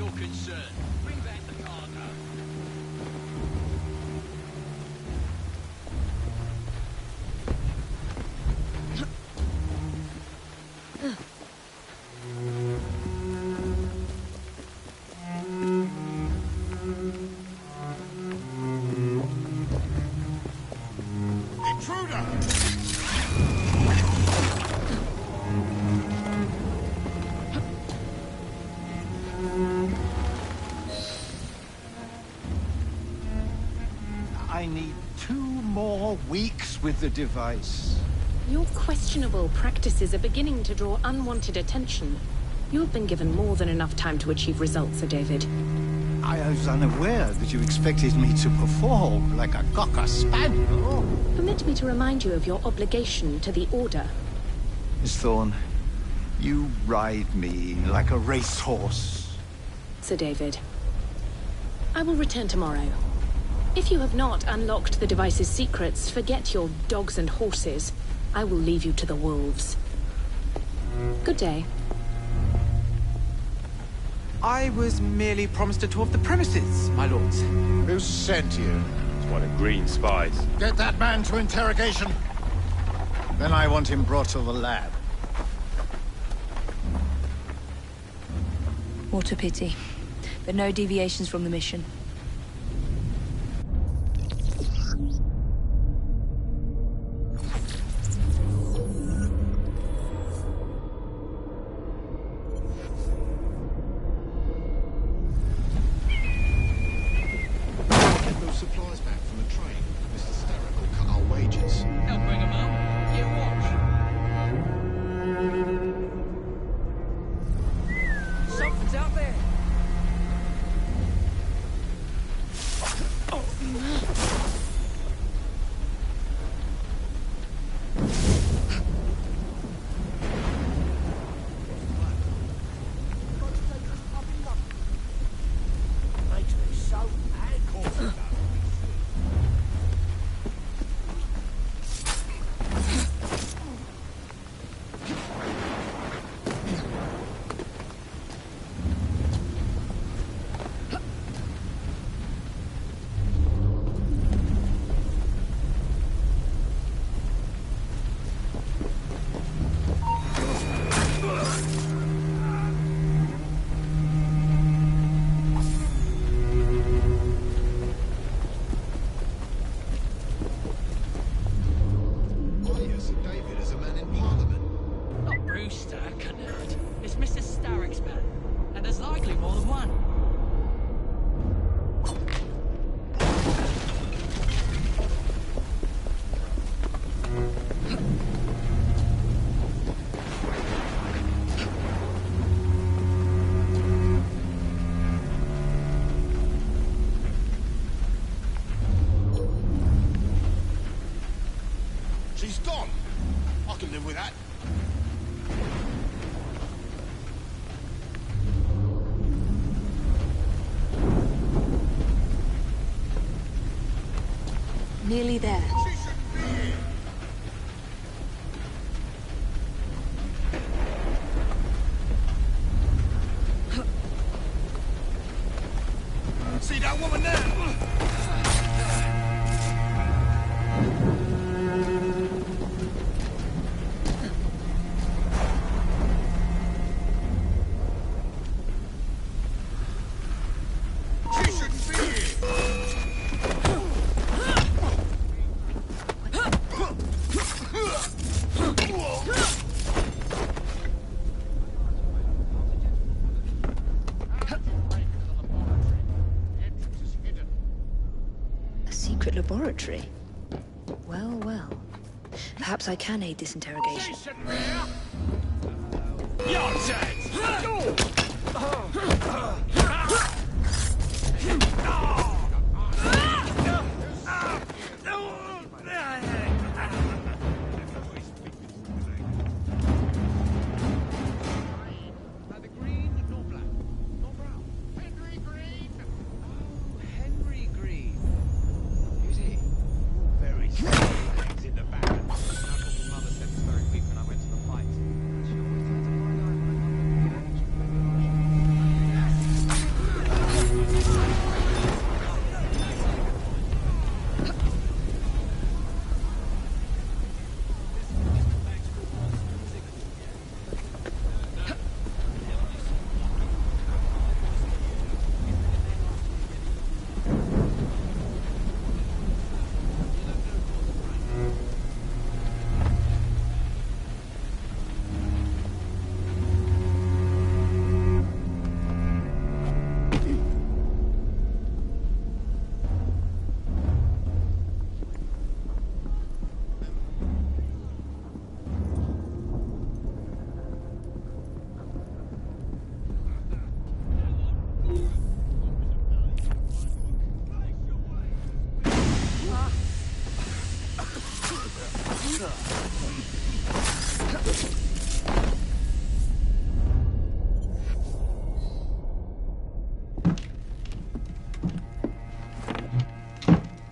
you're concerned. Bring back the cargo. I need 2 more weeks with the device. Your questionable practices are beginning to draw unwanted attention. You've been given more than enough time to achieve results, Sir David. I was unaware that you expected me to perform like a cocker spaniel. Permit me to remind you of your obligation to the Order. Miss Thorne, you ride me like a racehorse. Sir David. I will return tomorrow. If you have not unlocked the device's secrets, forget your dogs and horses. I will leave you to the wolves. Good day. I was merely promised a tour of the premises, my lords. Who sent you? It's one of Green's spies. Get that man to interrogation. Then I want him brought to the lab. What a pity. But no deviations from the mission. She's gone. I can live with that. Nearly there. She shouldn't be here. See that woman there? Laboratory. Well, well. Perhaps I can aid this interrogation.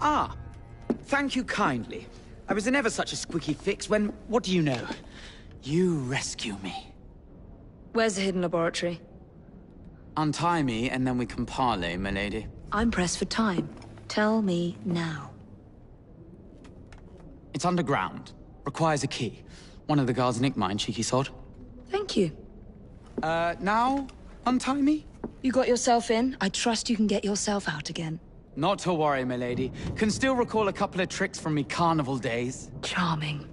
Ah, thank you kindly. I was in ever such a squeaky fix when, what do you know? You rescue me. Where's the hidden laboratory? Untie me, and then we can parley, milady. I'm pressed for time. Tell me now. It's underground. Requires a key. One of the guards nicked mine, cheeky sod. Thank you. Now? Untie me? You got yourself in. I trust you can get yourself out again. Not to worry, milady. Can still recall a couple of tricks from me carnival days. Charming.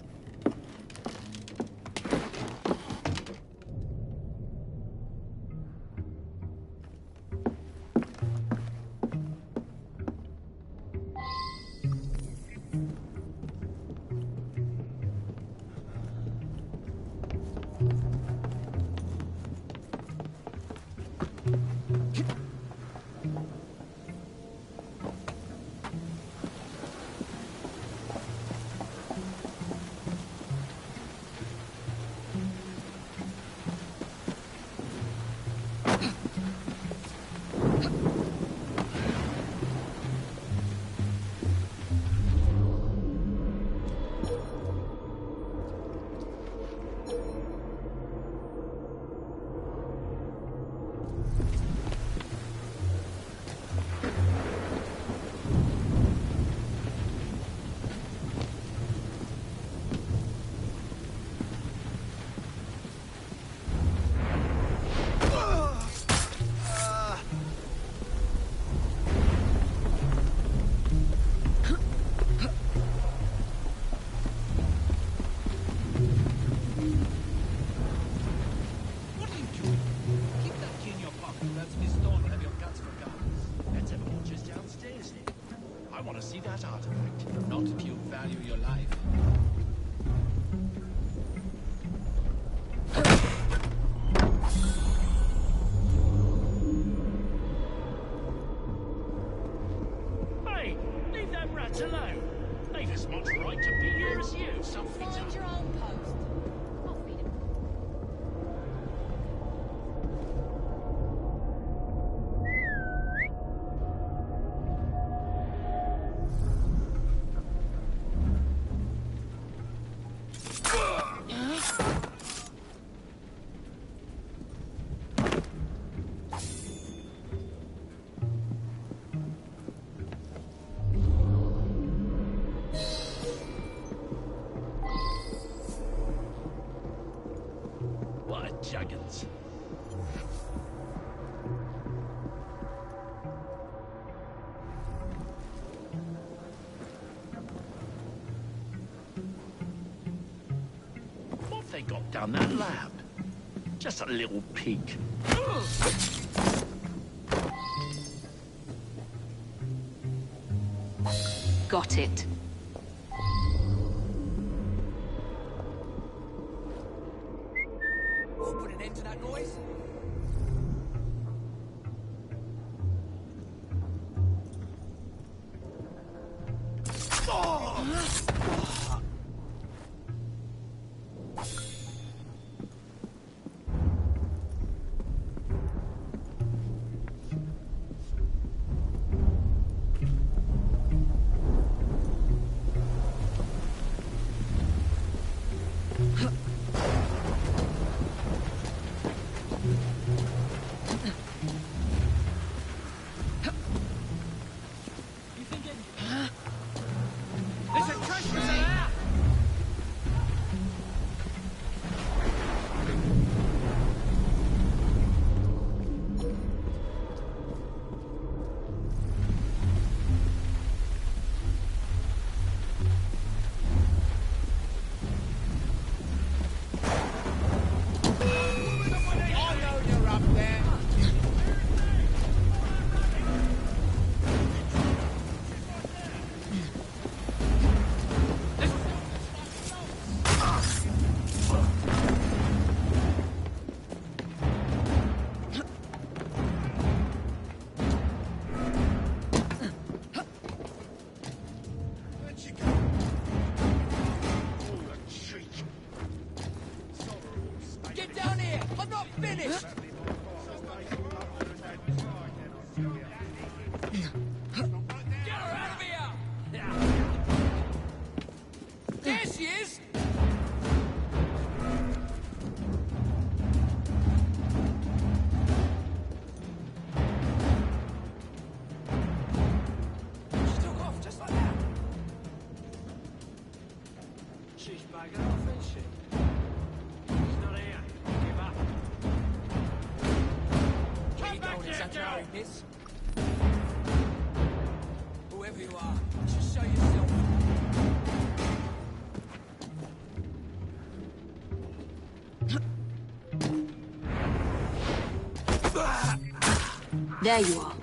Juggins. What have they got down that lab? Just a little peek. Got it. Get down! This. Whoever you are, just show yourself. There you are.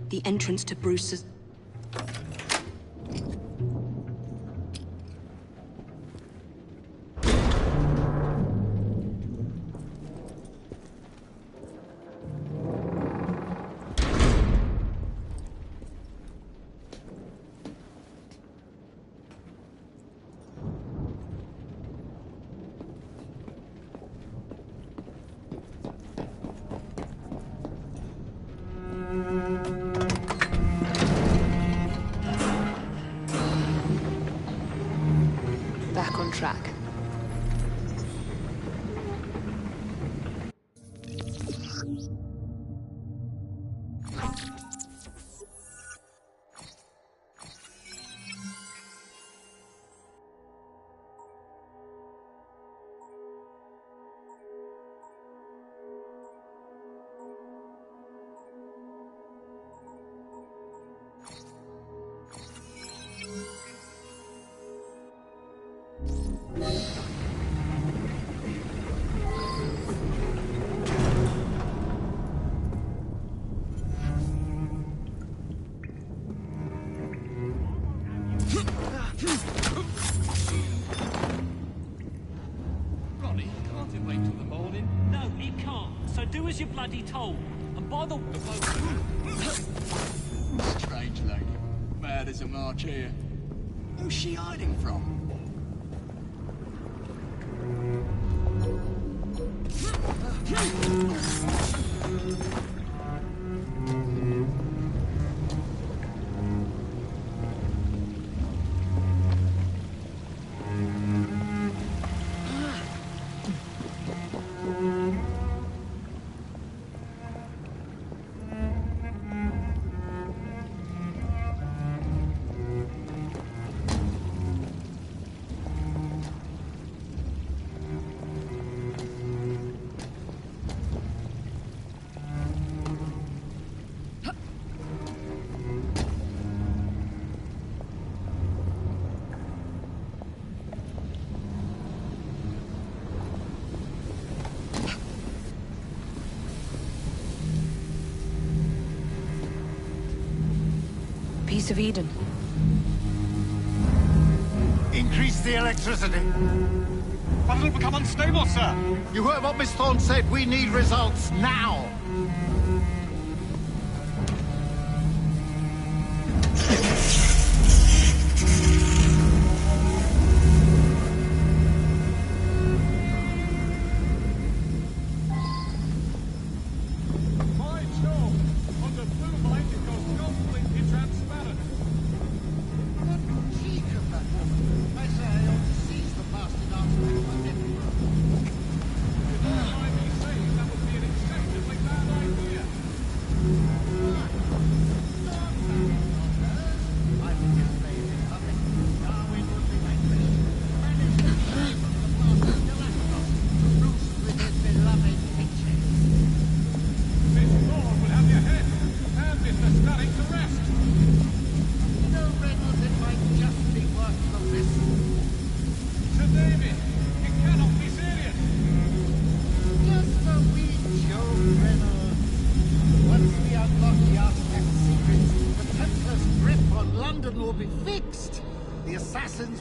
The entrance to Bruce's... Back on track. Ronnie, can't it wait till the morning? No, he can't. So do as you're bloody told. And by the Strange lady. Mad as a march here. Who's she hiding from? Piece of Eden. Increase the electricity. But it'll become unstable, sir. You heard what Miss Thorne said. We need results now.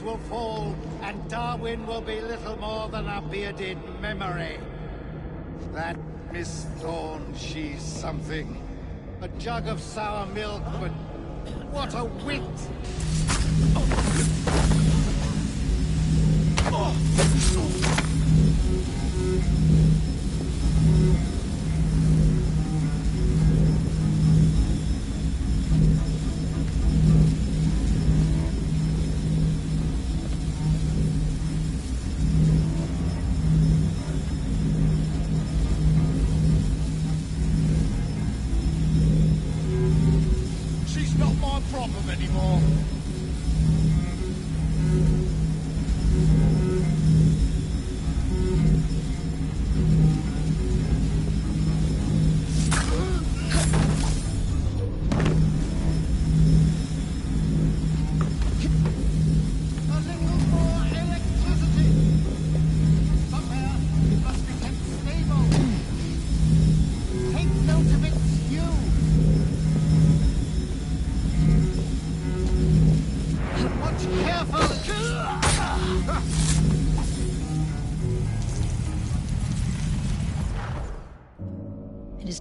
Will fall, and Darwin will be little more than a bearded memory. That Miss Thorne, she's something. A jug of sour milk, but what a wit! Problem anymore.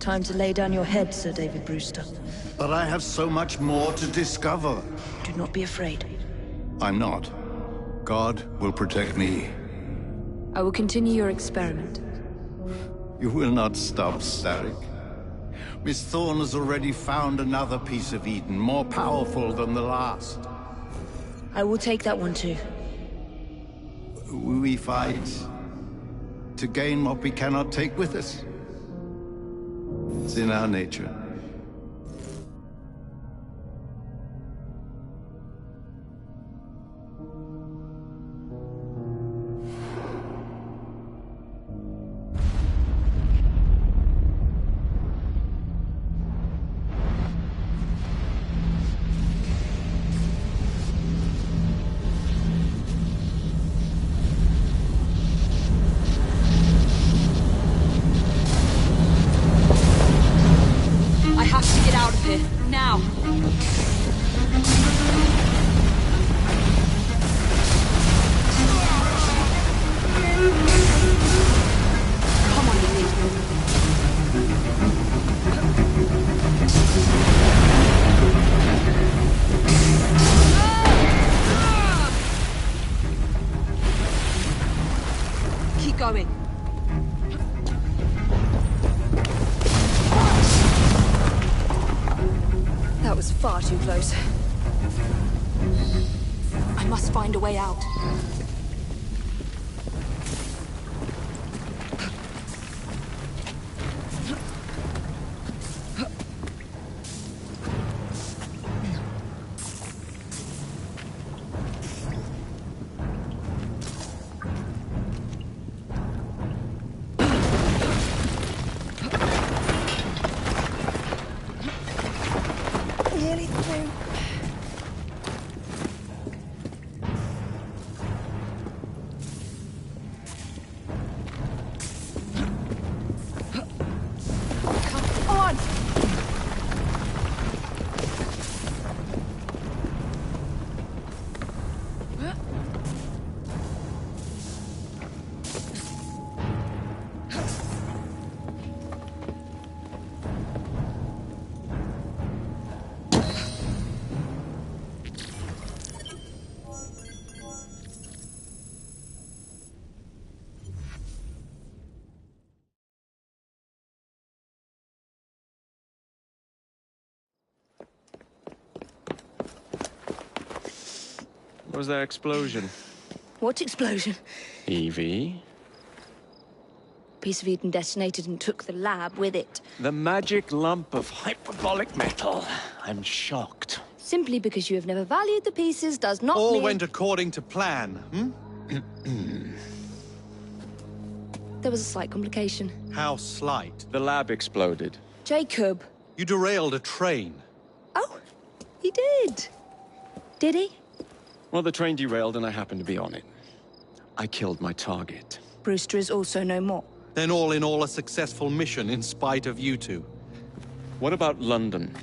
time to lay down your head, Sir David Brewster. But I have so much more to discover. Do not be afraid. I'm not. God will protect me. I will continue your experiment. You will not stop, Starrick. Miss Thorne has already found another piece of Eden, more powerful than the last. I will take that one too. We fight to gain what we cannot take with us. It's in our nature. Now! Come on, Lily. Keep going. That was far too close. I must find a way out. Nearly through. Come on! What was that explosion? What explosion? Evie? Piece of Eden detonated and took the lab with it. The magic lump of hyperbolic metal. I'm shocked. Simply because you have never valued the pieces does not All mean... went according to plan, There was a slight complication. How slight. The lab exploded. Jacob. You derailed a train. Oh, he did. Did he? Well, the train derailed and I happened to be on it. I killed my target. Brewster is also no more. Then all in all a successful mission in spite of you two. What about London?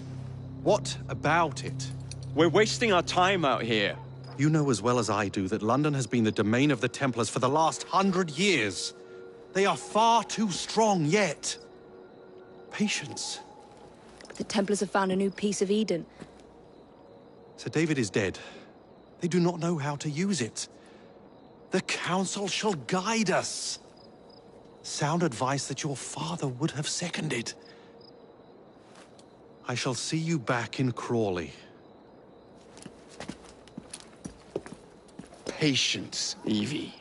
What about it? We're wasting our time out here. You know as well as I do that London has been the domain of the Templars for the last 100 years. They are far too strong yet. Patience. The Templars have found a new piece of Eden. Sir David is dead. They do not know how to use it. The Council shall guide us. Sound advice that your father would have seconded. I shall see you back in Crawley. Patience, Evie.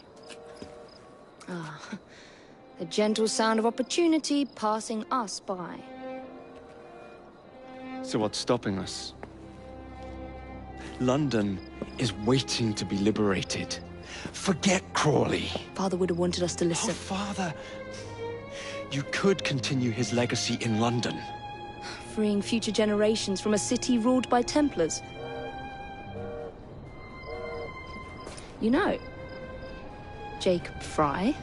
The gentle sound of opportunity passing us by. So what's stopping us? London is waiting to be liberated. Forget Crawley. Father would have wanted us to Oh, listen. Father. You could continue his legacy in London. Freeing future generations from a city ruled by Templars. You know, Jacob Fry,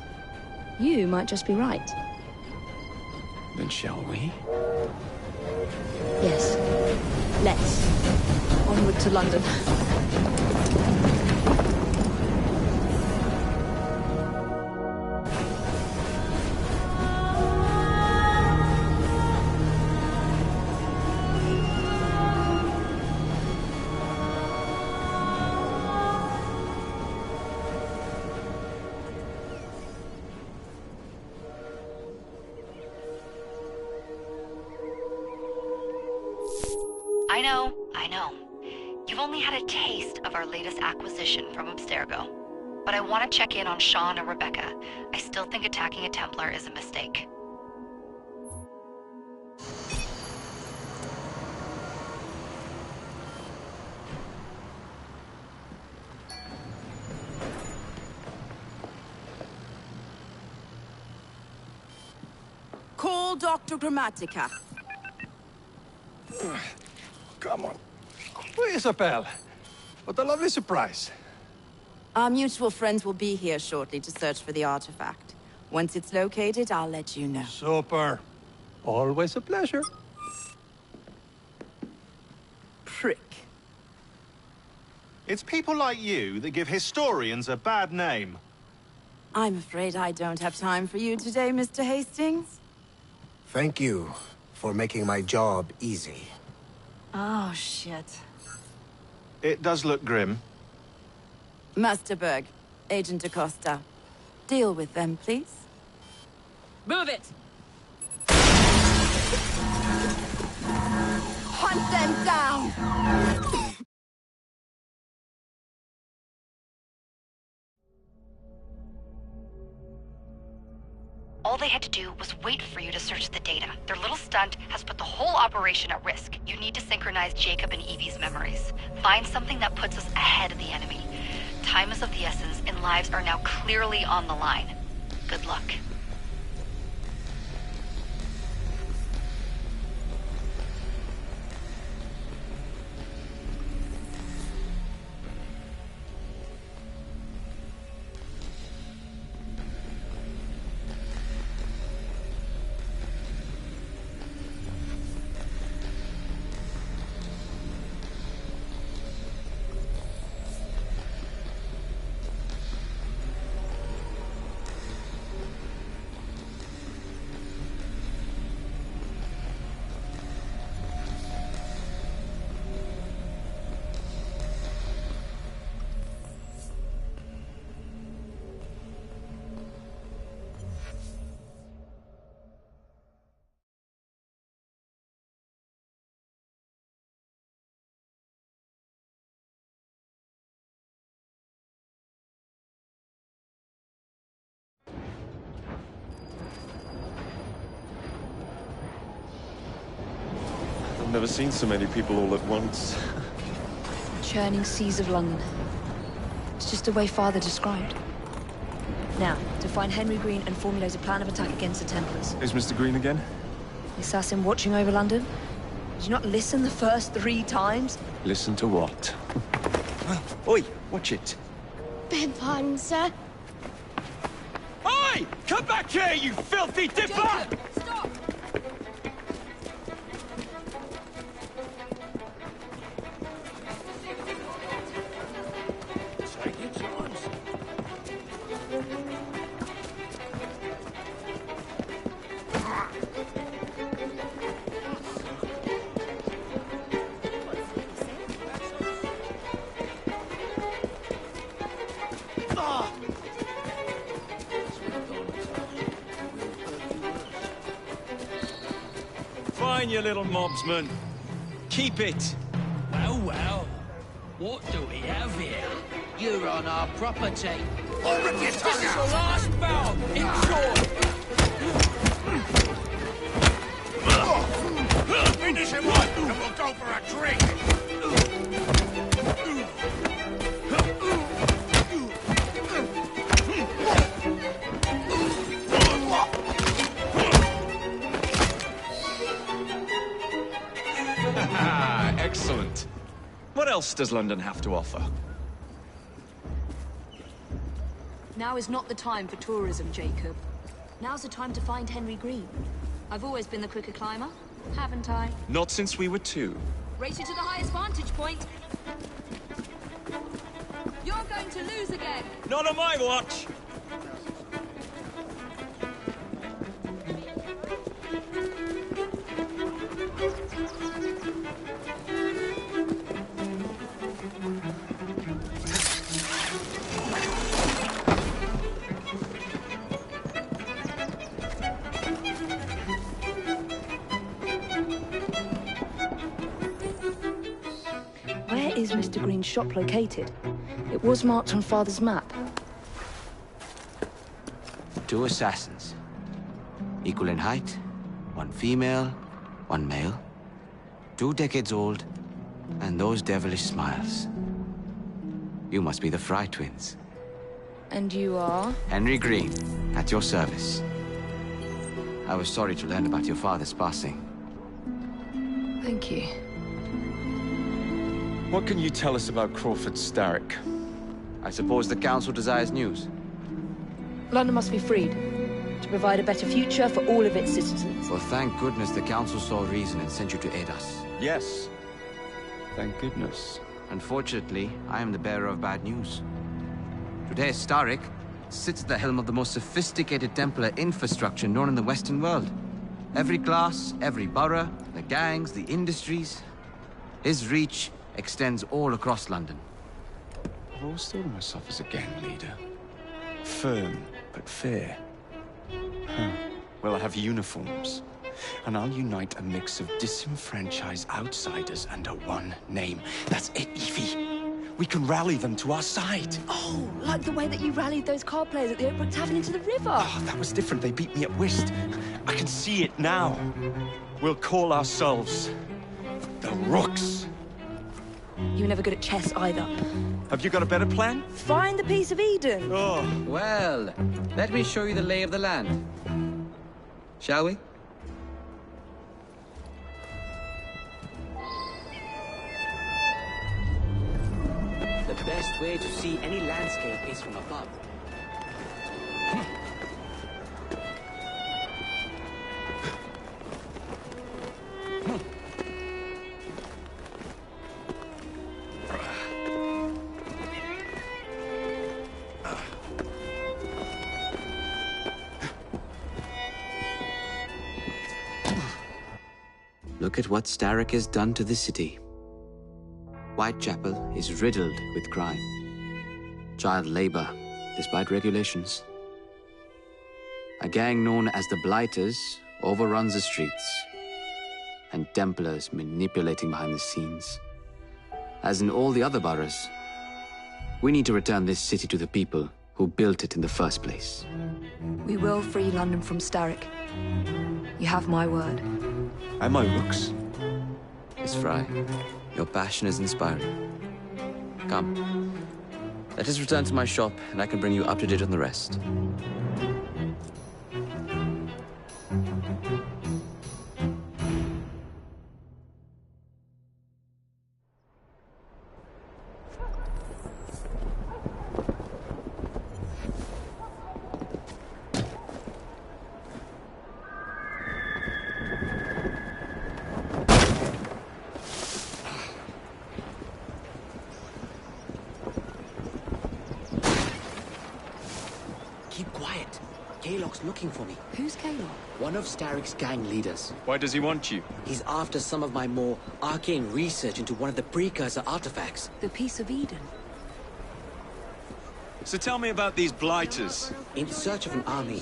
you might just be right. Then shall we? Yes. Let's. Onward to London. I know. You've only had a taste of our latest acquisition from Abstergo. But I want to check in on Sean and Rebecca. I still think attacking a Templar is a mistake. Call Dr. Grammatica. Come on. Isabel. What a lovely surprise. Our mutual friends will be here shortly to search for the artifact. Once it's located, I'll let you know. Super. Always a pleasure. Prick. It's people like you that give historians a bad name. I'm afraid I don't have time for you today, Mr. Hastings. Thank you for making my job easy. Oh, shit. It does look grim. Master Berg, Agent Acosta. Deal with them, please. Move it! Hunt them down! All they had to do was wait for you to search the data. Their little stunt has put the whole operation at risk. You need to synchronize Jacob and Evie's memories. Find something that puts us ahead of the enemy. Time is of the essence, and lives are now clearly on the line. Good luck. I've never seen so many people all at once. Churning seas of London. It's just the way Father described. Now, to find Henry Green and formulate a plan of attack against the Templars. Is Mr. Green again? The assassin watching over London? Did you not listen the first 3 times? Listen to what? Oi, watch it. Beg pardon, sir. Oi! Come back here, you filthy dipper! Jacob, stop! Take your times. Fine, you little mobsman. Keep it. Well, well. What do we have here? You're on our property. Open your This tongue is the out! last bout. Enjoy. Finish him off, and we'll go for a drink! Excellent. What else does London have to offer? Now is not the time for tourism, Jacob. Now's the time to find Henry Green. I've always been the quicker climber, haven't I? Not since we were 2. Race you to the highest vantage point. You're going to lose again. Not on my watch. is Mr. Green's shop located? It was marked on Father's map. 2 assassins. Equal in height, 1 female, 1 male. 2 decades old, and those devilish smiles. You must be the Fry twins. And you are? Henry Green, at your service. I was sorry to learn about your father's passing. Thank you. What can you tell us about Crawford Starrick? I suppose the Council desires news. London must be freed, to provide a better future for all of its citizens. Well, thank goodness the Council saw reason and sent you to aid us. Yes. Thank goodness. Unfortunately, I am the bearer of bad news. Today, Starrick sits at the helm of the most sophisticated Templar infrastructure known in the Western world. Every class, every borough, the gangs, the industries. His reach extends all across London. I've always thought of myself as a gang leader. Firm, but fair. Huh. Well, I have uniforms. And I'll unite a mix of disenfranchised outsiders under one name. That's it, Evie. We can rally them to our side. Oh, like the way that you rallied those card players at the Oakbrook Tavern into the river. Oh, that was different. They beat me at whist. I can see it now. We'll call ourselves the Rooks. You were never good at chess either. Have you got a better plan? Find the piece of Eden. Oh. Well, let me show you the lay of the land. Shall we? The best way to see any landscape is from above. Look at what Starrick has done to the city. Whitechapel is riddled with crime. Child labor, despite regulations. A gang known as the Blighters overruns the streets. And Templars manipulating behind the scenes. As in all the other boroughs, we need to return this city to the people who built it in the first place. We will free London from Starrick. You have my word. And my Rooks. Miss Fry, your passion is inspiring. Come. Let us return to my shop, and I can bring you up to date on the rest. Looking for me. Who's Kaylock? One of Starrick's gang leaders. Why does he want you? He's after some of my more arcane research into one of the precursor artifacts. The piece of Eden. So tell me about these Blighters. In search of an army,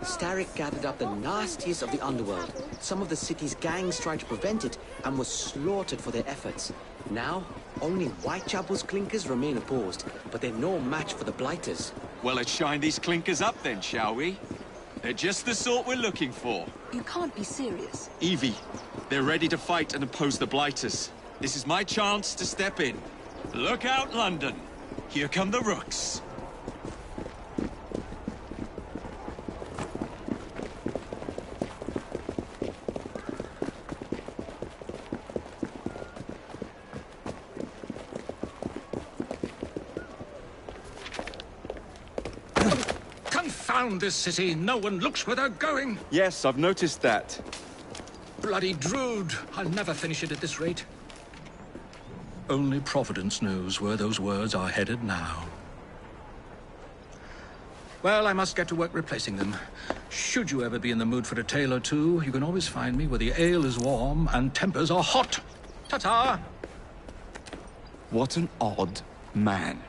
Starrick gathered up the nastiest of the underworld. Some of the city's gangs tried to prevent it and were slaughtered for their efforts. Now, only Whitechapel's clinkers remain opposed, but they're no match for the Blighters. Well, let's shine these clinkers up then, shall we? They're just the sort we're looking for. You can't be serious. Evie, they're ready to fight and oppose the Blighters. This is my chance to step in. Look out, London. Here come the Rooks. Confound this city! No one looks where they're going! Yes, I've noticed that. Bloody Drood! I'll never finish it at this rate. Only Providence knows where those words are headed now. Well, I must get to work replacing them. Should you ever be in the mood for a tale or two, you can always find me where the ale is warm and tempers are hot. Ta-ta! What an odd man.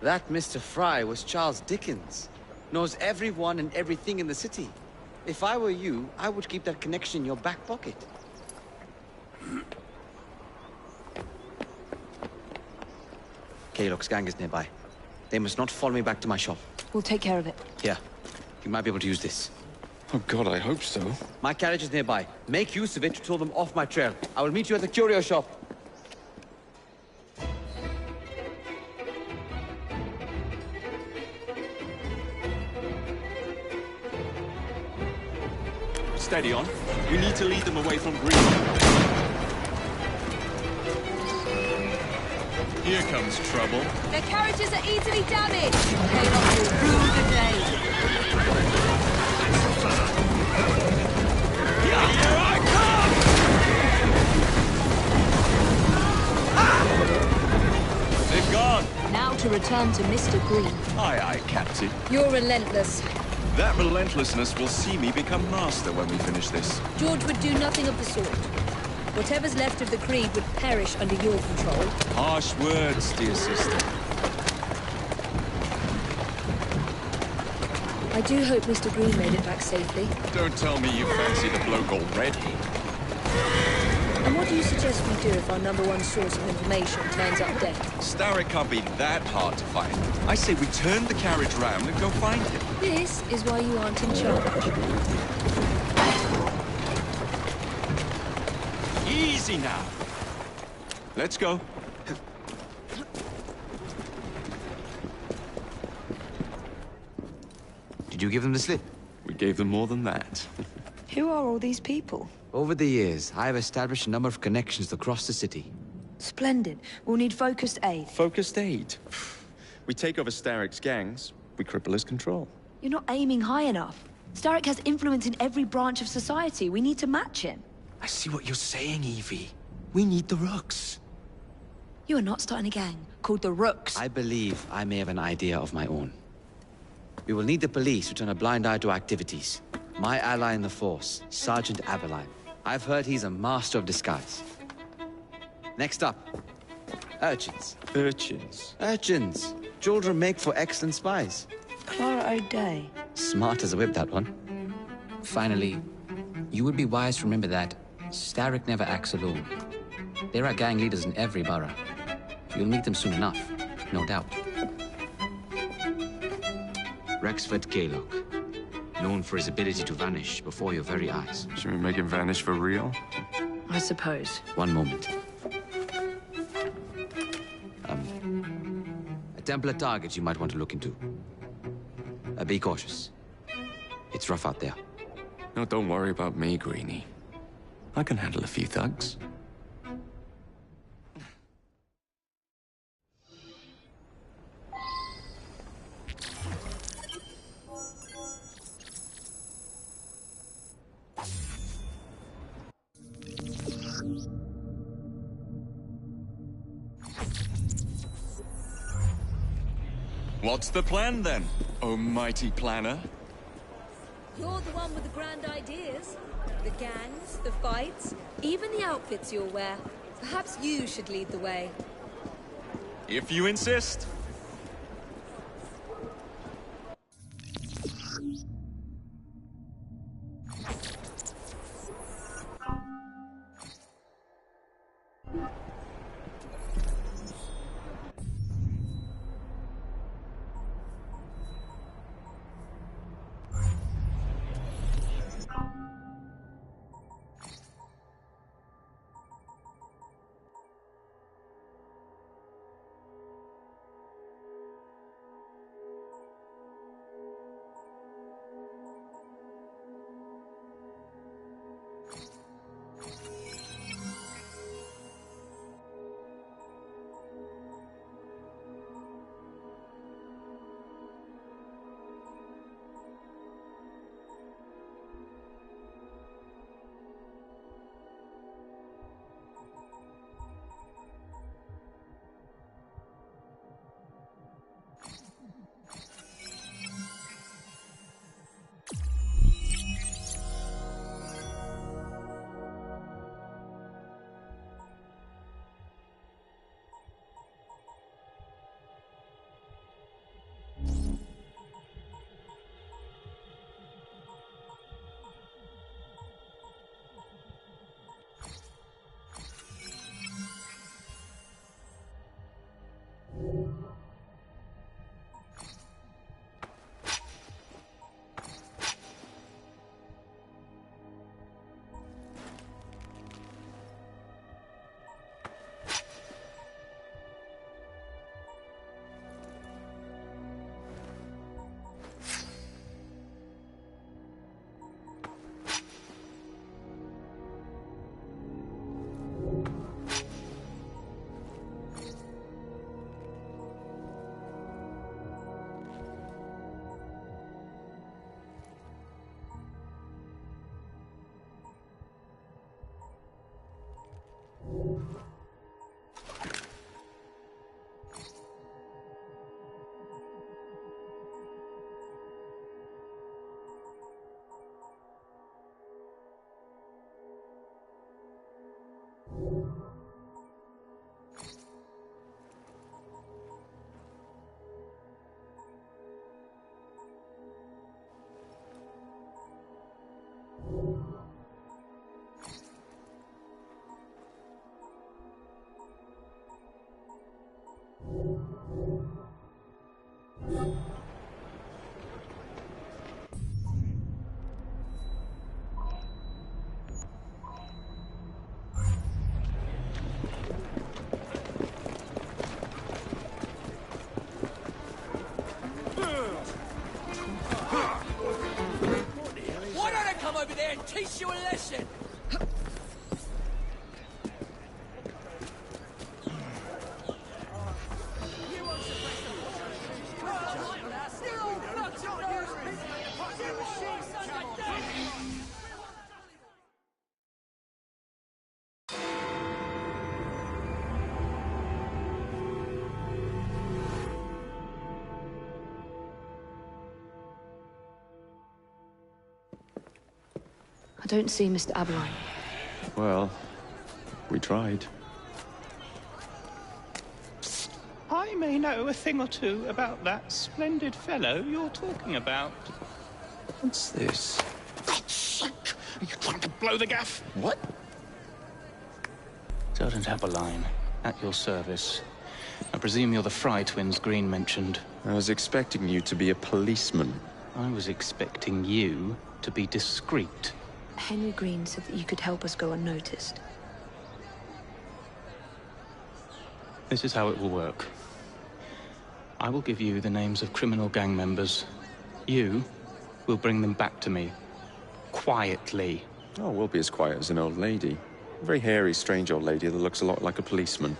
That Mr. Fry was Charles Dickens. Knows everyone and everything in the city. If I were you, I would keep that connection in your back pocket. Kalok's gang is nearby. They must not follow me back to my shop. We'll take care of it. Here. You might be able to use this. Oh God, I hope so. My carriage is nearby. Make use of it to throw them off my trail. I will meet you at the curio shop. Steady on. We need to lead them away from Green. Here comes trouble. Their carriages are easily damaged. Kalok will rue the day. Here I come! Ah! They've gone. Now to return to Mr. Green. Aye, aye, Captain. You're relentless. That relentlessness will see me become master when we finish this. George would do nothing of the sort. Whatever's left of the Creed would perish under your control. Harsh words, dear sister. I do hope Mr. Green made it back safely. Don't tell me you fancy the bloke already. And what do you suggest we do if our #1 source of information turns up dead? Starrick can't be that hard to find. I say we turn the carriage round and go find him. This is why you aren't in charge. Easy now. Let's go. Did you give them the slip? We gave them more than that. Who are all these people? Over the years, I have established a number of connections across the city. Splendid. We'll need focused aid. Focused aid? We take over Starrick's gangs, we cripple his control. You're not aiming high enough. Starrick has influence in every branch of society. We need to match him. I see what you're saying, Evie. We need the Rooks. You are not starting a gang called the Rooks. I believe I may have an idea of my own. We will need the police to turn a blind eye to activities. My ally in the force, Sergeant Aberline. I've heard he's a master of disguise. Next up, urchins. Urchins? Urchins. Children make for excellent spies. Clara O'Day. Smart as a whip, that one. Finally, you would be wise to remember that Starrick never acts alone. There are gang leaders in every borough. You'll meet them soon enough, no doubt. Rexford Kalok, known for his ability to vanish before your very eyes. Should we make him vanish for real? I suppose. One moment. A Templar target you might want to look into. Be cautious. It's rough out there. No, don't worry about me, Greenie. I can handle a few thugs. What's the plan then, oh mighty planner? You're the one with the grand ideas. The gangs, the fights, even the outfits you'll wear. Perhaps you should lead the way. If you insist. Why don't I come over there and teach you a lesson? I don't see Mr. Aberline. Well, we tried. I may know a thing or two about that splendid fellow you're talking about. What's this? God's sake! Are you trying to blow the gaff? What? Sergeant Aberline, at your service. I presume you're the Fry twins Green mentioned. I was expecting you to be a policeman. I was expecting you to be discreet. Henry Green said that you could help us go unnoticed. This is how it will work. I will give you the names of criminal gang members. You will bring them back to me. Quietly. Oh, we'll be as quiet as an old lady. A very hairy, strange old lady that looks a lot like a policeman.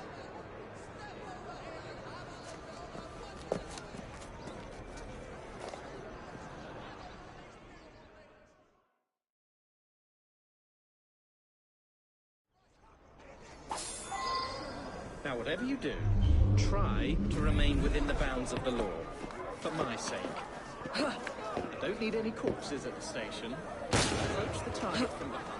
Now, whatever you do, try to remain within the bounds of the law. For my sake. I don't need any corpses at the station. Approach the target from behind.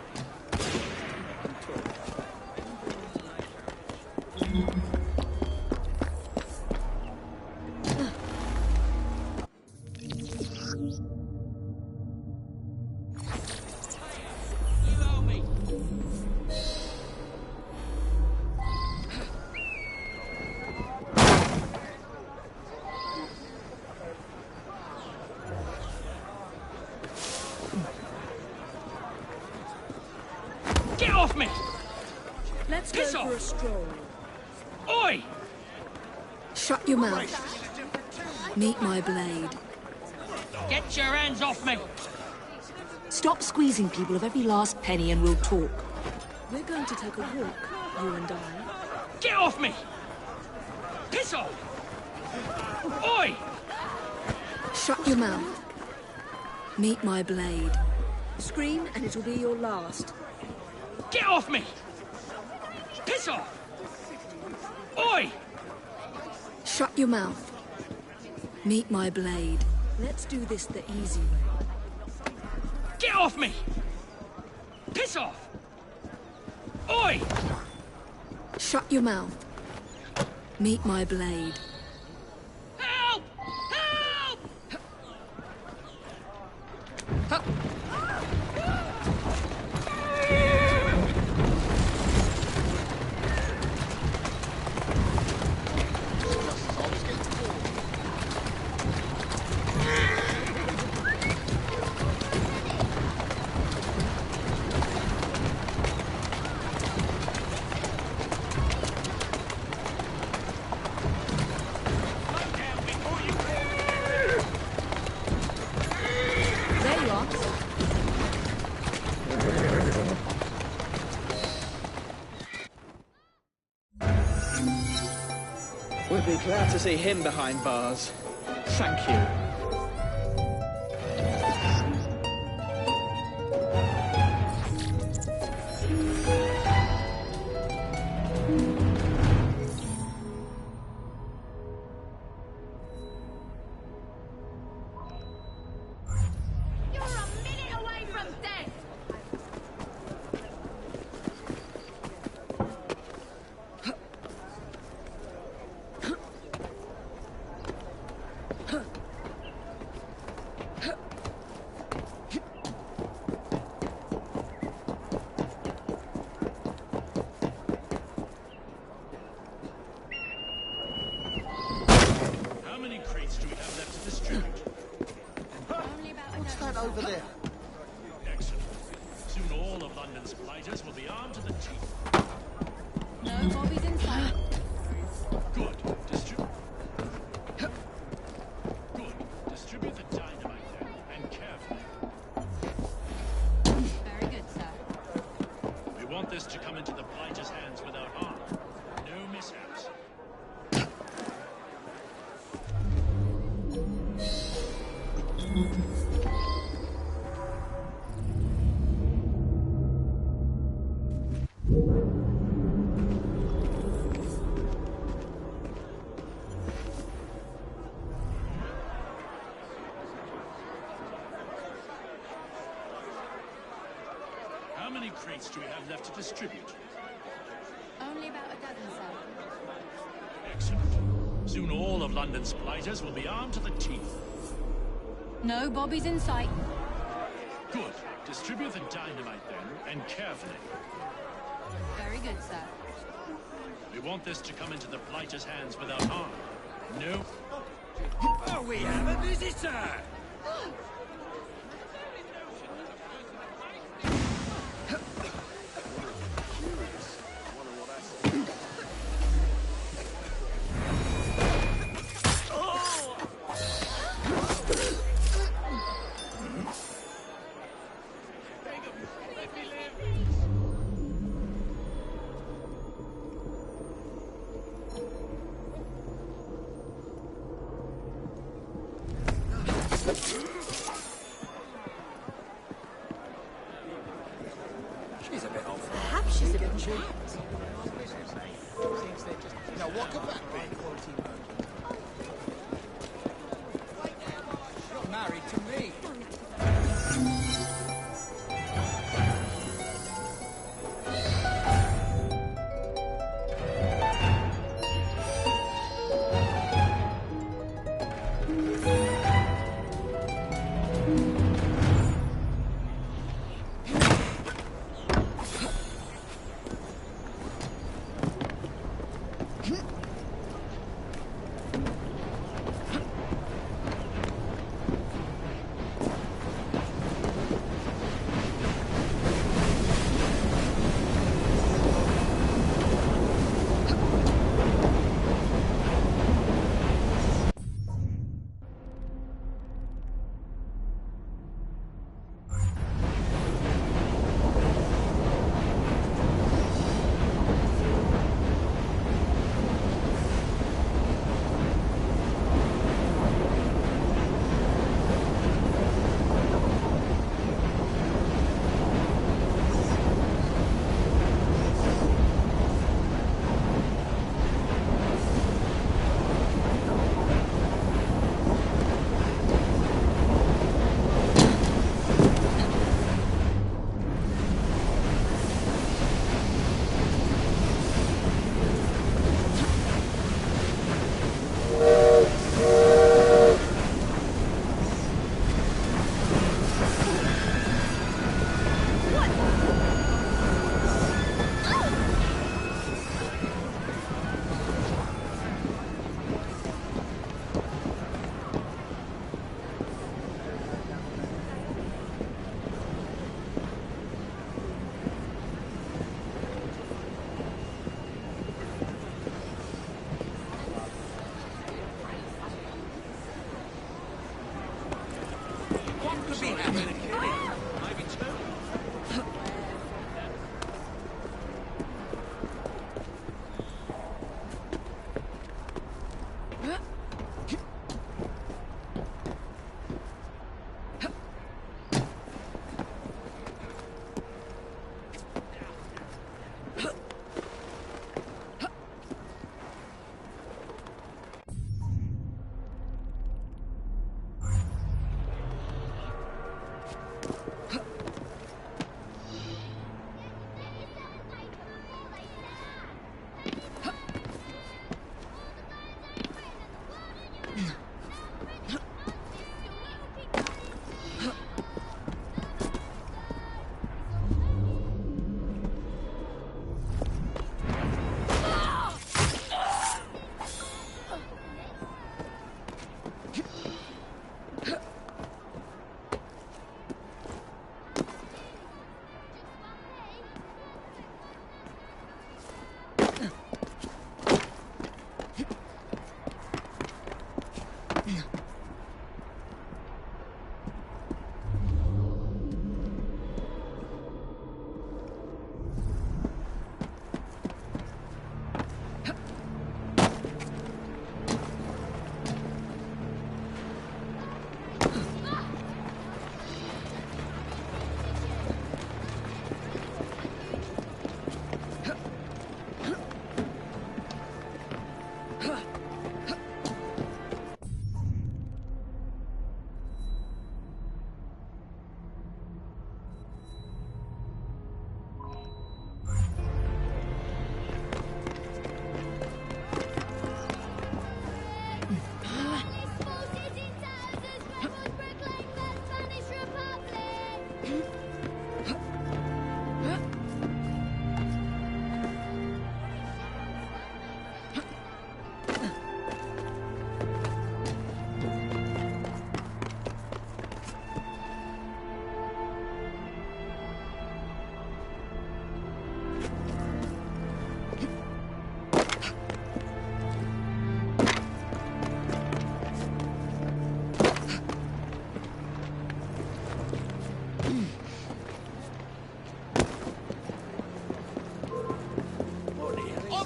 Get off me! Let's Piss go off! for a stroll. Oi! Shut your mouth. Meet my blade. Get your hands off me! Stop squeezing people of every last penny and we'll talk. We're going to take a walk, you and I. Get off me! Piss off! Oi! Shut your mouth. Meet my blade. Scream and it'll be your last. Get off me! Piss off! Oi! Shut your mouth. Meet my blade. Let's do this the easy way. Get off me! Piss off! Oi! Shut your mouth. Meet my blade. Help! Help! There you are. We'll be glad to see him behind bars. Thank you. You're a minute away from death! for them. Excellent. Soon all of London's blighters will be armed to the teeth. No Bobby's in sight. Good. Distribute the dynamite then, and carefully. Very good, sir. We want this to come into the blighters' hands without harm. No mishaps. How many crates do we have left to distribute? Only about a dozen, sir. Excellent. Soon all of London's blighters will be armed to the teeth. No Bobby's in sight. Good. Distribute the dynamite then, and carefully. Very good, sir. We want this to come into the blighters' hands without harm. No. Oh, we have a visitor! She's a bit off. Perhaps she's a bit trapped. Now, what could that be? You're married to me.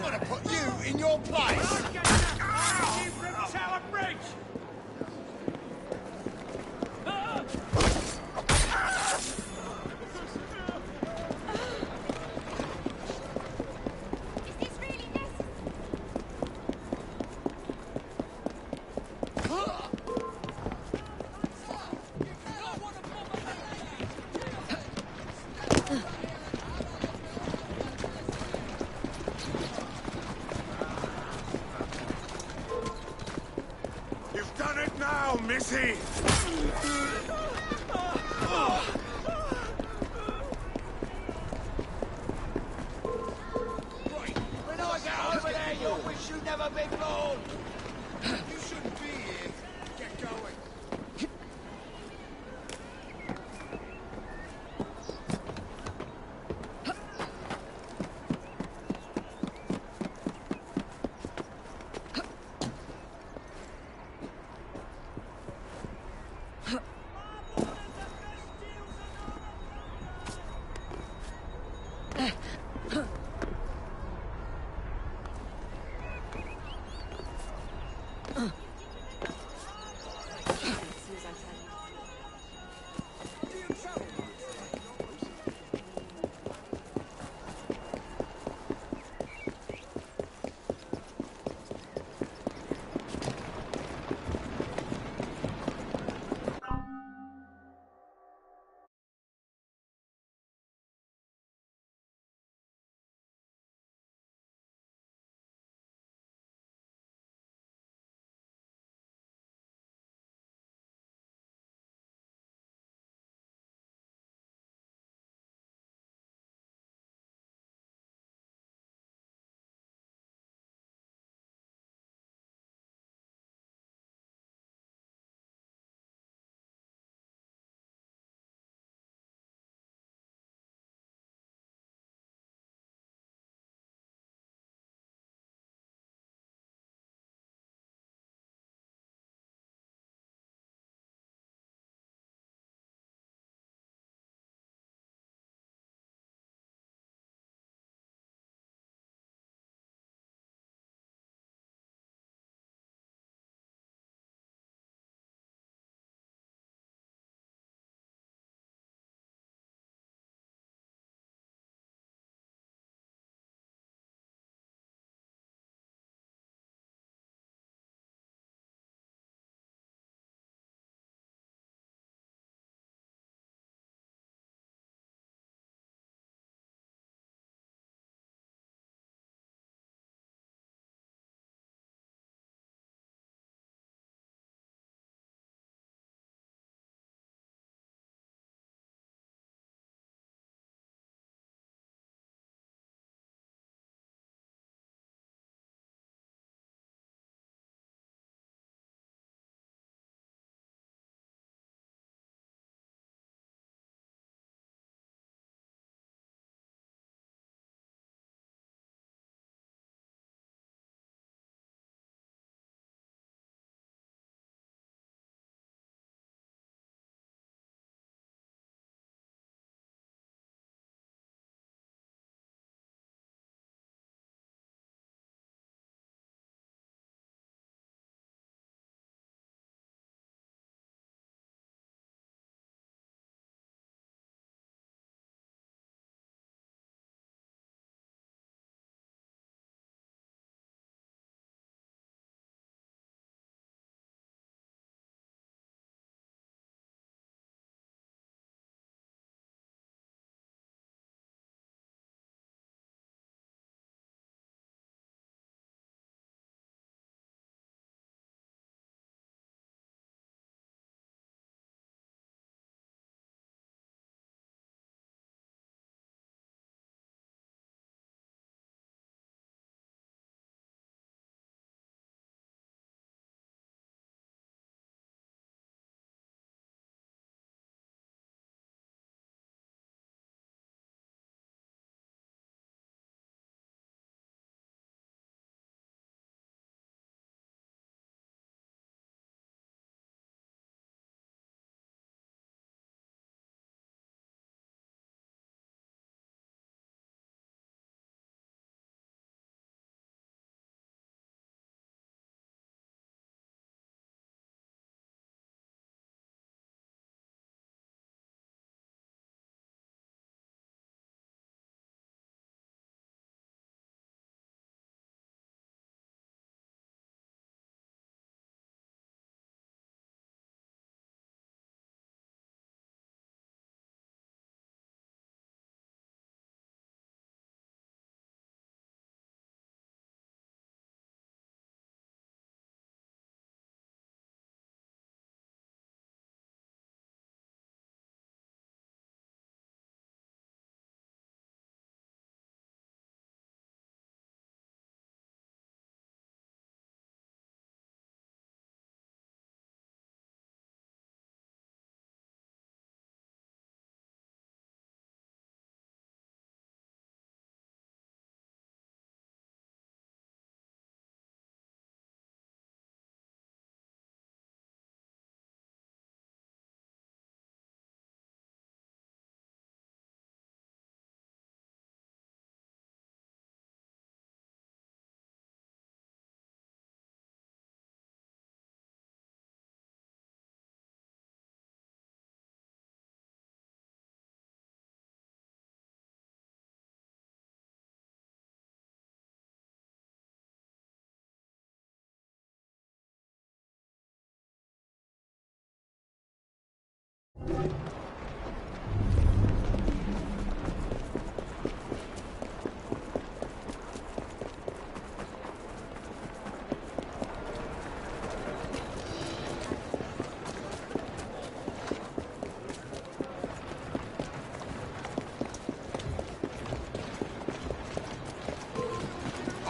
I'm gonna put you in your place! Tower Bridge! You've done it now, Missy! When I get over there, you'll wish you'd never been born! You shouldn't be here. Get going.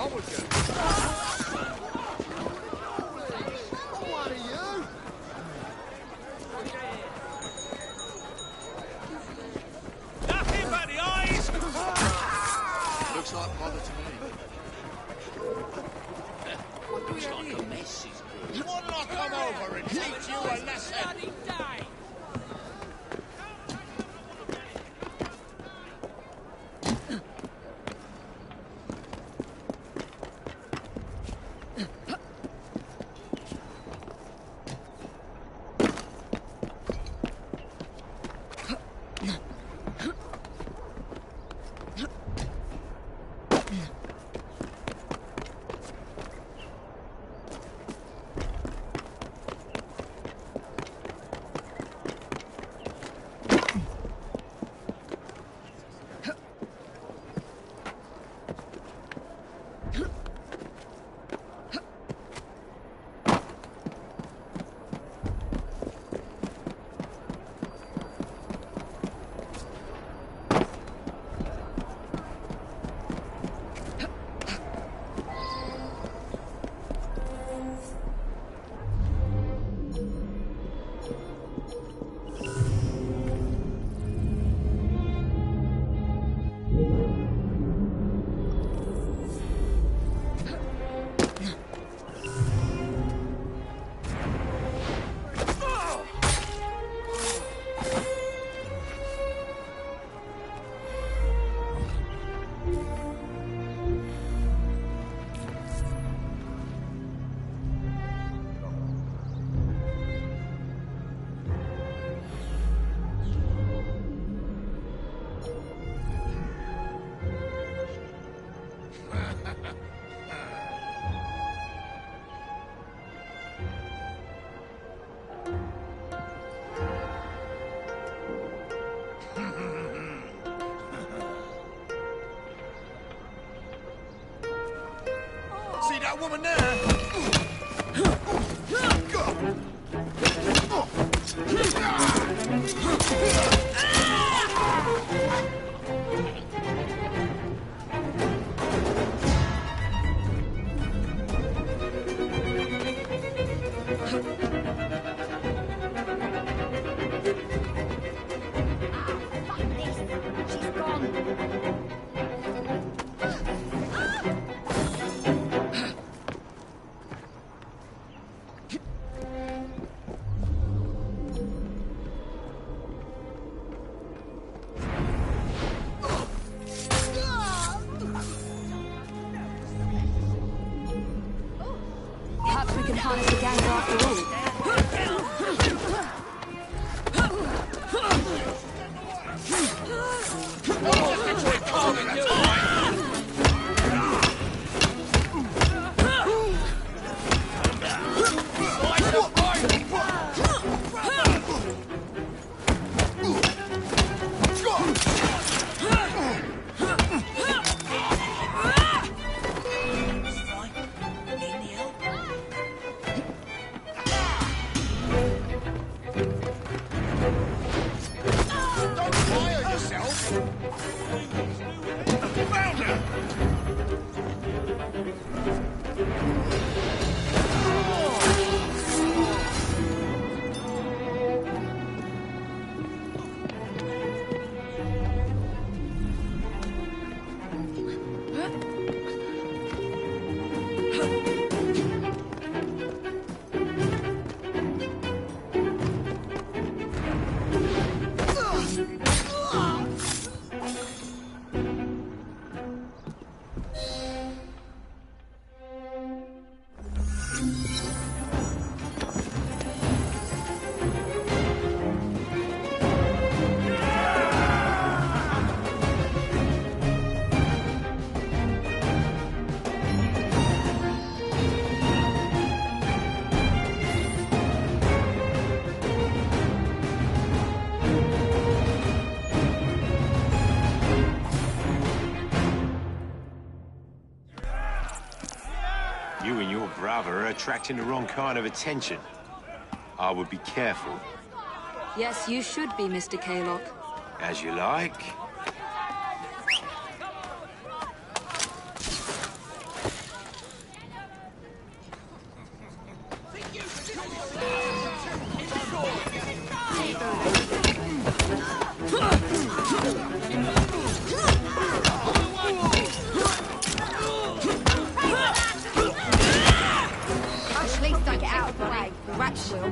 would go. What are you? Nothing but the eyes! Looks like bother to me. Looks like a mess is brewing. What'll I come over and teach you a lesson? See that woman there? Perhaps we can harness the gang after all. You and your brother are attracting the wrong kind of attention. I would be careful. Yes, you should be, Mr. Kaylock. As you like. scratch, Will.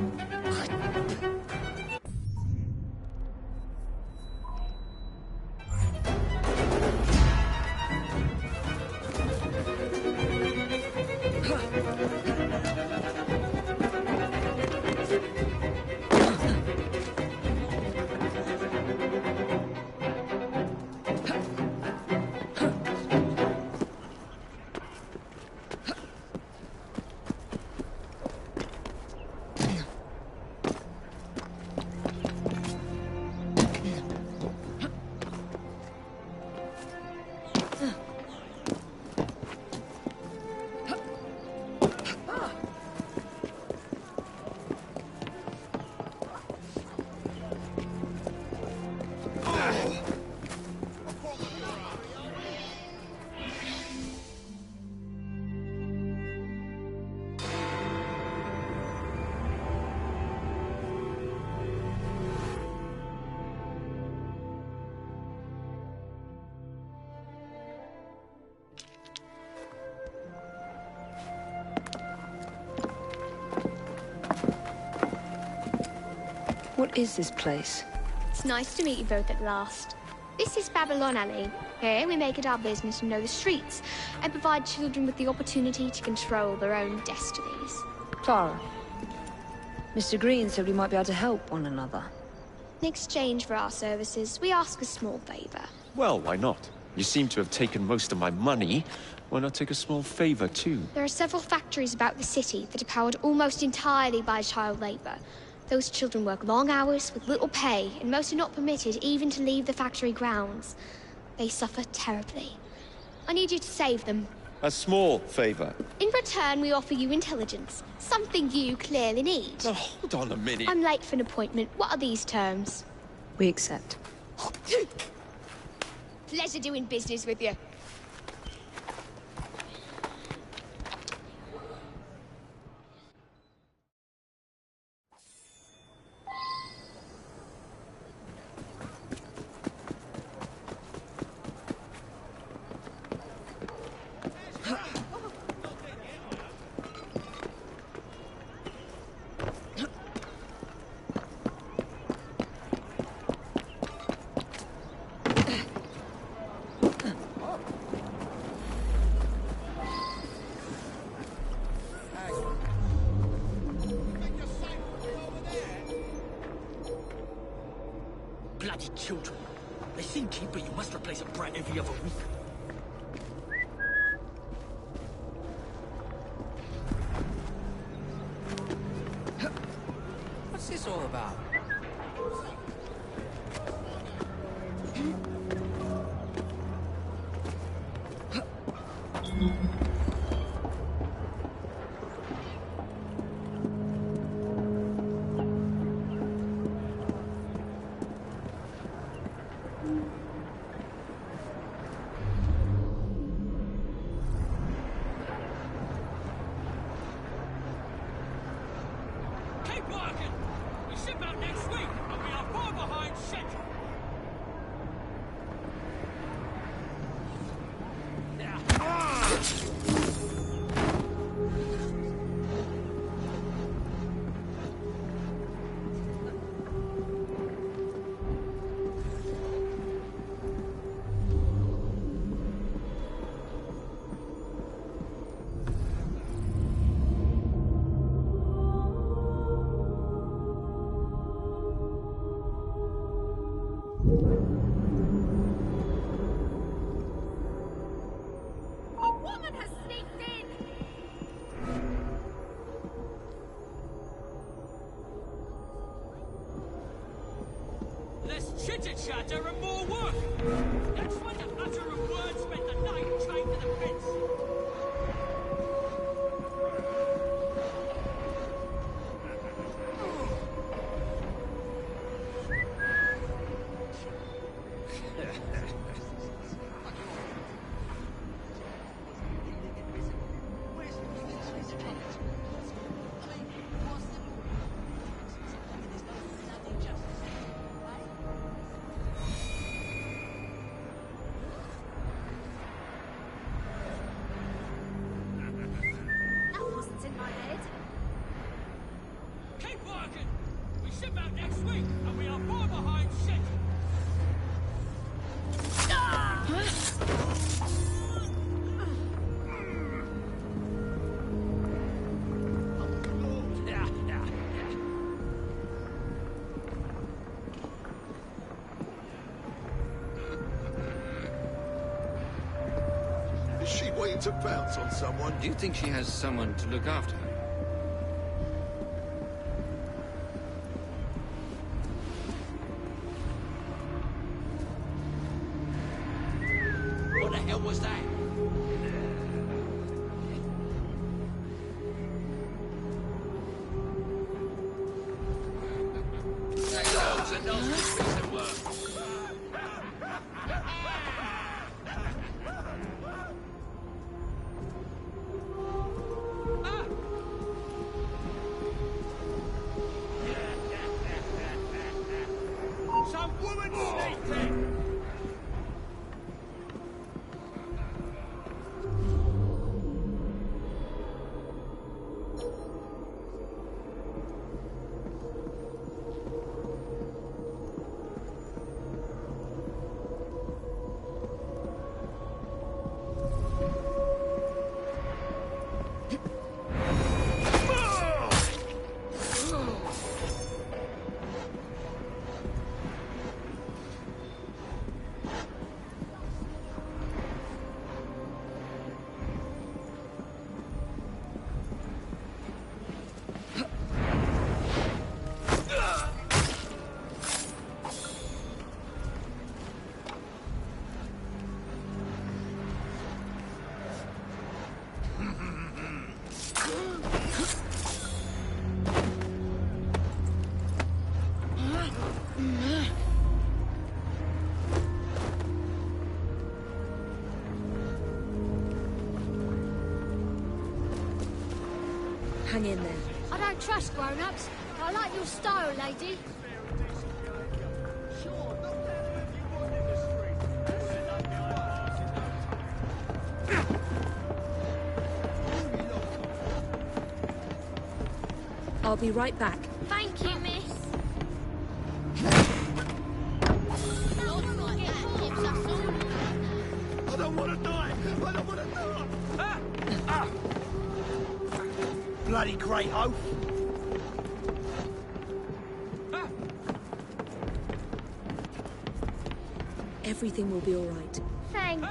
What is this place? It's nice to meet you both at last. This is Babylon Alley. Here we make it our business to know the streets and provide children with the opportunity to control their own destinies. Clara. Mr. Green said we might be able to help one another. In exchange for our services, we ask a small favor. Well, why not? You seem to have taken most of my money. Why not take a small favor, too? There are several factories about the city that are powered almost entirely by child labor. Those children work long hours with little pay, and most are not permitted even to leave the factory grounds. They suffer terribly. I need you to save them. A small favor. In return, we offer you intelligence, something you clearly need. Oh, hold on a minute. I'm late for an appointment. What are these terms? We accept. Pleasure doing business with you. Bloody children. They seem cute, but you must replace a brat every other week. What's this all about? Keep working! We ship out next week, and we are far behind schedule. A woman has sneaked in! Less chitter-chatter and more work! That's when the utter of words spent the night chained to the fence! That wasn't in my head. weak, and we are far behind shit. Is she waiting to bounce on someone? Do you think she has someone to look after her? What the hell was that? That was a nasty piece of work. Some woman sneaking! Hang in there. I don't trust grown-ups. I like your style, lady. I'll be right back. Thank you, miss. I don't want to die! I don't want to die! Bloody great oaf! Everything will be all right. Thanks.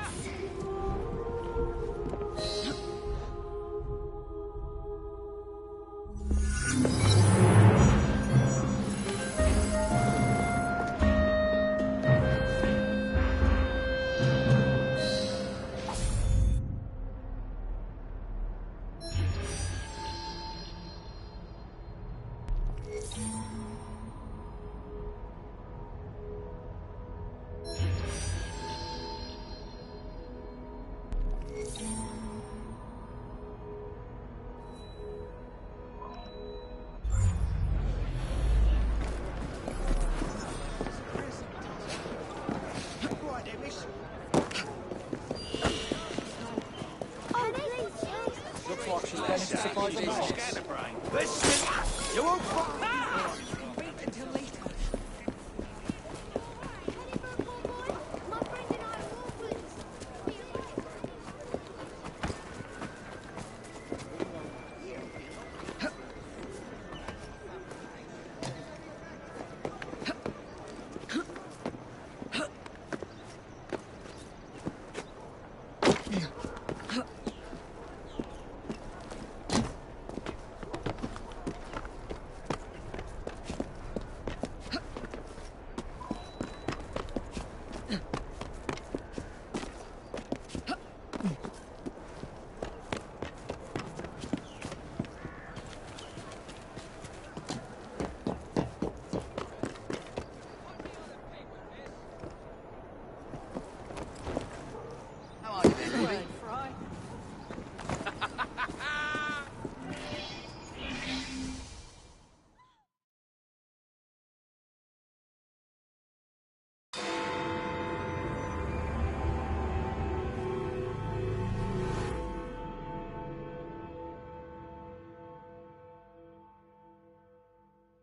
You won't find...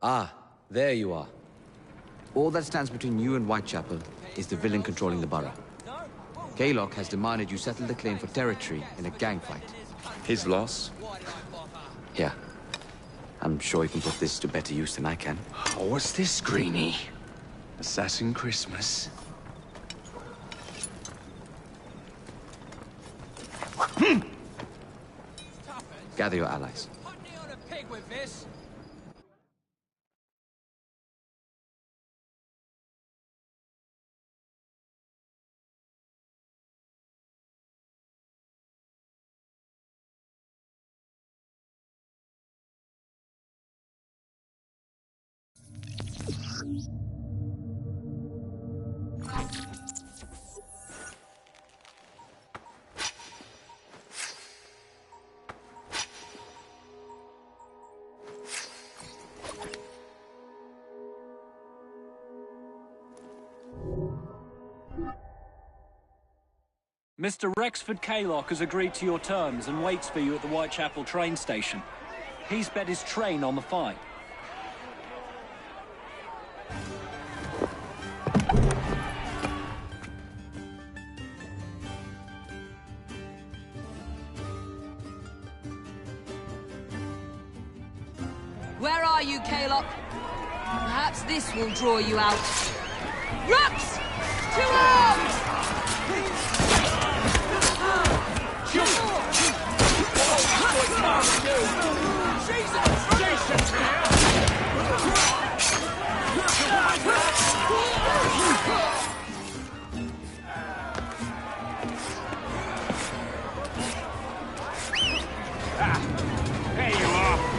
Ah, there you are. All that stands between you and Whitechapel is the villain controlling the borough. Kaylock has demanded you settle the claim for territory in a gang fight. His loss? Yeah. I'm sure he can put this to better use than I can. Oh, what's this, Greenie? Assassin Christmas? Gather your allies. Mr. Rexford Kaylock has agreed to your terms and waits for you at the Whitechapel train station. He's bet his train on the fight. Where are you, Kaylock? Perhaps this will draw you out. Rux! To arms! There you are.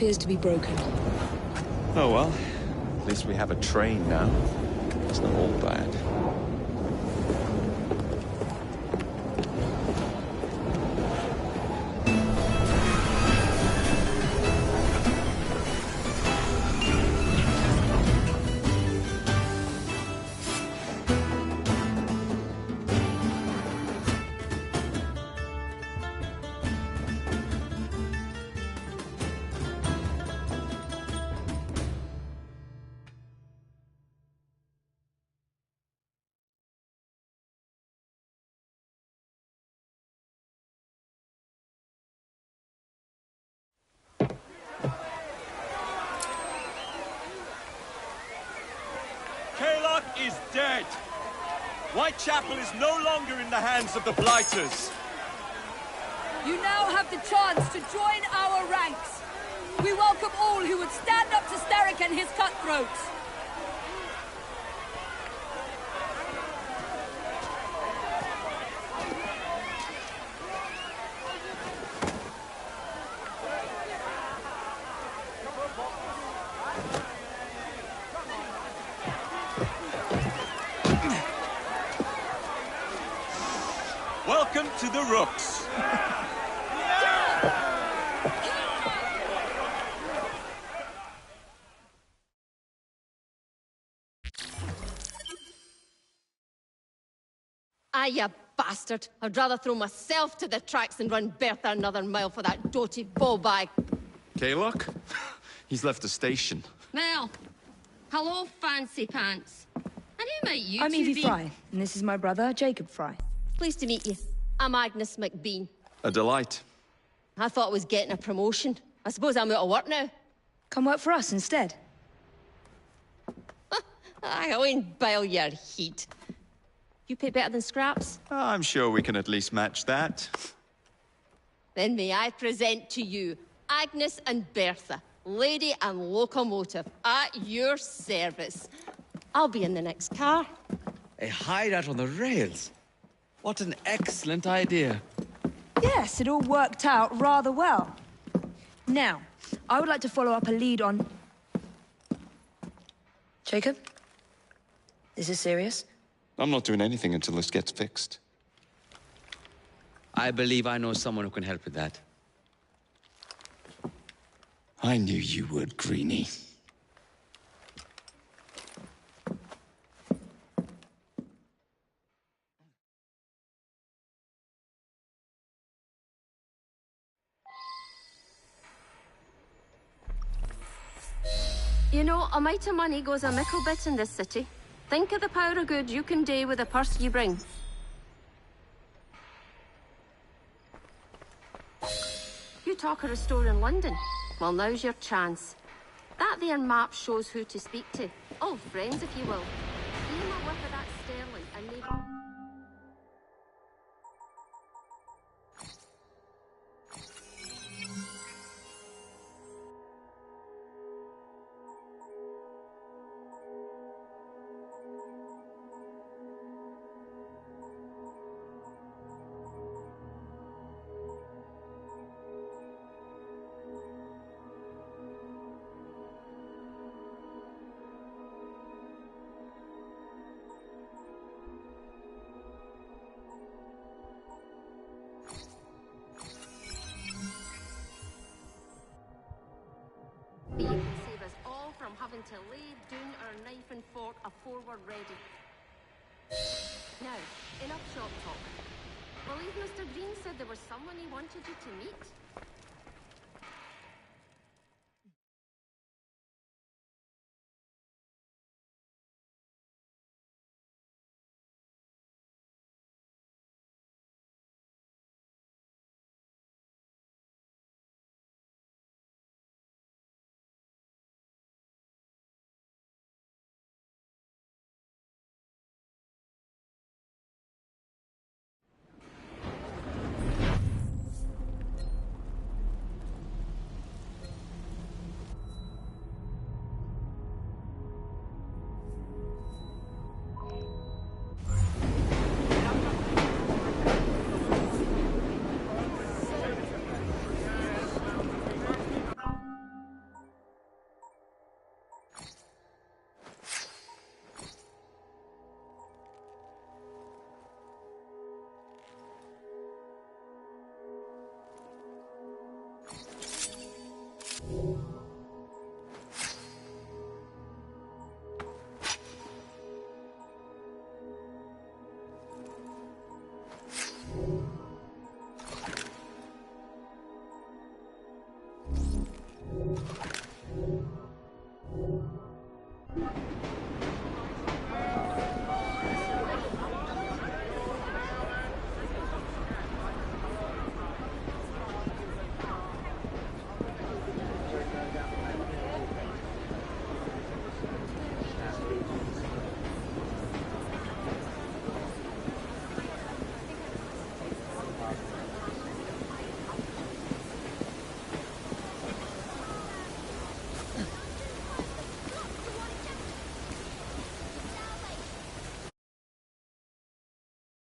appears to be broken. Oh well, at least we have a train now. It's not all bad. Is dead. Whitechapel is no longer in the hands of the Blighters. You now have the chance to join our ranks. We welcome all who would stand up to Starrick and his cutthroats. Welcome to the Rooks. Ah, you bastard. I'd rather throw myself to the tracks than run Bertha another mile for that doty ballbag. Kaylock? He's left the station. Mel. Hello, fancy pants. And who might you I'm two Evie be? Fry, and this is my brother, Jacob Fry. Pleased to meet you. I'm Agnes McBean. A delight. I thought I was getting a promotion. I suppose I'm out of work now. Come work for us instead. I won't bile your heat. You pay better than scraps? I'm sure we can at least match that. Then may I present to you Agnes and Bertha, lady and locomotive, at your service. I'll be in the next car. A hideout on the rails? What an excellent idea. Yes, it all worked out rather well. Now, I would like to follow up a lead on... Jacob? Is this serious? I'm not doing anything until this gets fixed. I believe I know someone who can help with that. I knew you would, Greenie. You know, a mite of money goes a mickle bit in this city. Think of the power of good you can do with the purse you bring. You talk of a store in London? Well, now's your chance. That there map shows who to speak to. Old friends, if you will. Aim a whiff of that sterling and maybe... You can save us all from having to lay down our knife and fork afore we're ready. Now, enough shop talk. Believe Mr. Green said there was someone he wanted you to meet.